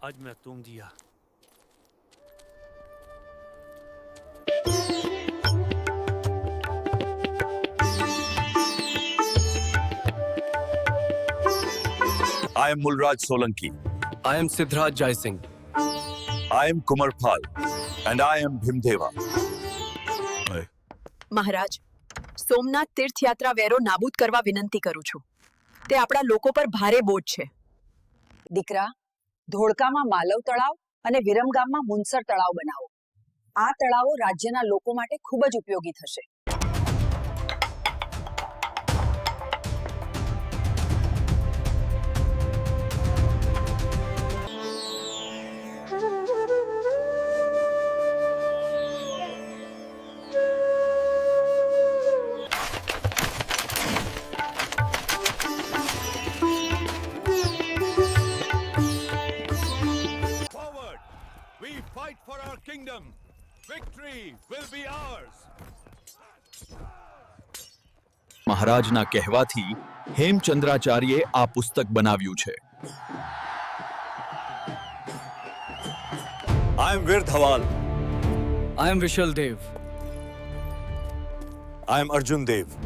आज मैं तुम दिया। I am Mulraj Solanki. I am Siddharth Jaisingh. I am Kumar Pal. And I am Bhimdeva. મહારાજ, સોમનાથ તીર્થયાત્રા વેરો નાબૂદ કરવા વિનંતી કરું છું. તે આપણા લોકો પર ભારે બોજ છે. દીકરા, ધોળકામાં માલવ તળાવ અને વિરમગામમાં મુનસર તળાવ બનાવો. આ તળાવો રાજ્યના લોકો માટે ખૂબ જ ઉપયોગી થશે. Fight for our kingdom. Victory will be ours. મહારાજના કહેવાથી હેમચંદ્રાચાર્યે આ પુસ્તક બનાવ્યું છે. I am Veer Dhawal. I am Vishal Dev. I am Arjun Dev.